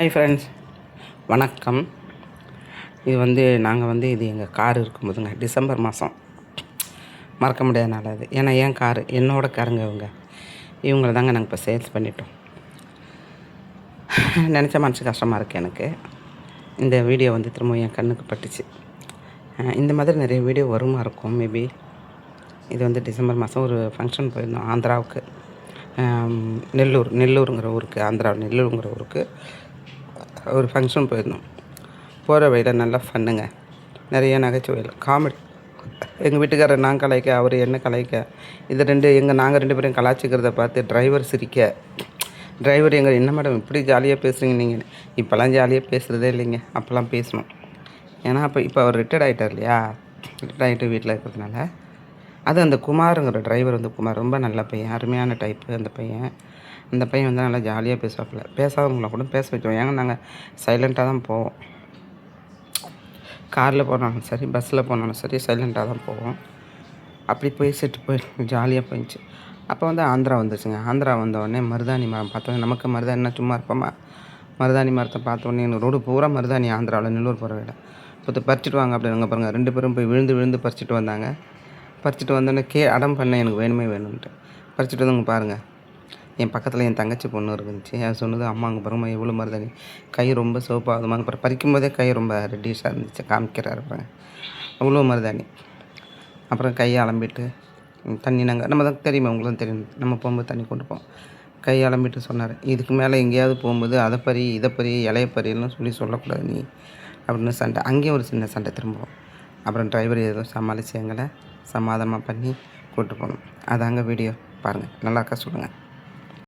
Hi friends, வணக்கம். நாங்கள் இது எங்கள் கார் இருக்கும்போதுங்க, டிசம்பர் மாதம் மறக்க முடியாத நாள் அது. ஏன்னா என் காரு என்னோட காருங்க. இவங்கள தாங்க நாங்கள் இப்போ சேல்ஸ் பண்ணிட்டோம். நினச்ச மனசு கஷ்டமாக இருக்குது எனக்கு. இந்த வீடியோ திரும்ப என் கண்ணுக்கு பட்டுச்சு. இந்த மாதிரி நிறைய வீடியோ வருமா இருக்கும் மேபி. இது டிசம்பர் மாதம் ஒரு ஃபங்க்ஷன் போயிருந்தோம் ஆந்திராவுக்கு. நெல்லூருங்கிற ஊருக்கு, ஆந்திரா நெல்லூருங்கிற ஊருக்கு ஒரு ஃபங்க்ஷன் போயிருந்தோம். போகிற வழியில் நல்லா ஃபன்னுங்க, நிறைய நகைச்சுவைகள், காமெடி. எங்கள் வீட்டுக்காரர் நான் கலாய்க்க, அவர் என்ன கலாய்க்க, நாங்கள் ரெண்டு பேரும் கலாய்ச்சிக்கிறத பார்த்து டிரைவர் சிரிக்க. டிரைவர் என்ன மேடம் இப்படி ஜாலியாக பேசுகிறீங்க நீங்கள்? இப்போல்லாம் ஜாலியாக பேசுகிறதே இல்லைங்க, அப்போல்லாம் பேசணும். ஏன்னா இப்போ அவர் ரிட்டையர்ட் ஆகிட்டார் இல்லையா. ரிட்டையர்ட் ஆகிட்டு வீட்டில் இருக்கிறதுனால அந்த குமாருங்கிற டிரைவர் குமார் ரொம்ப நல்ல பையன், அருமையான டைப்பு அந்த பையன். அந்த பையன் நல்லா ஜாலியாக பேசுவாப்பில்ல. பேசாதவங்கள கூட பேச வைச்சோம். ஏன்னா நாங்கள் சைலண்ட்டாக தான் போவோம். காரில் போனாலும் சரி, பஸ்ஸில் போனாலும் சரி, சைலண்ட்டாக தான் போவோம். அப்படி போய் ஜாலியாக போயிடுச்சு. அப்போ ஆந்திரா வந்துச்சுங்க. ஆந்திரா வந்தோடனே மருதாணி மரம் பார்த்தோம். நமக்கு மருதாணினா சும்மா இருப்போமா? மருதாணி மரத்தை பார்த்தோன்னே ரோடு பூரா மருதாணி. ஆந்திராவில் நெல்லூர் போகிற வேலை பறிச்சுட்டு வாங்க அப்படிங்க பாருங்கள். 2 பேரும் போய் விழுந்து பறிச்சுட்டு வந்தாங்க. பறிச்சுட்டு வந்தோடனே அடம் பண்ண எனக்கு வேணுமே வேணும்ன்ட்டு பறிச்சுட்டு வந்தவங்க பாருங்கள். என் பக்கத்தில் என் தங்கச்சி பொண்ணு இருந்துச்சு. அது சொன்னது, அம்மா அங்கே பாருங்க எவ்வளோ மருதாணி, கை ரொம்ப சோப்பாகுதுமா. அப்புறம் பறிக்கும் போதே கை ரொம்ப ரெட்டிஷாக இருந்துச்சு, காமிக்கிறாரு பாருங்க அவ்வளோ மருதாணி. அப்புறம் கையை அலம்பிட்டு தண்ணி நம்ம தான் தெரியுமா, உங்களுக்கு தெரியும், நம்ம போகும்போது தண்ணி கொண்டு போவோம். கையை அலம்பிட்டு சொன்னார், இதுக்கு மேலே எங்கேயாவது போகும்போது அதை பறி இதை பறி இலைய பறியெல்லாம் சொல்லக்கூடாது நீ அப்படின்னு சண்டை. அங்கேயும் ஒரு சின்ன சண்டை திரும்புவோம். அப்புறம் டிரைவர் ஏதோ சமாளித்து எங்களை சமாதானமாக பண்ணி கூப்பிட்டு போகணும். அதாங்க வீடியோ. பாருங்கள், நல்லா இருக்கா சொல்லுங்கள்.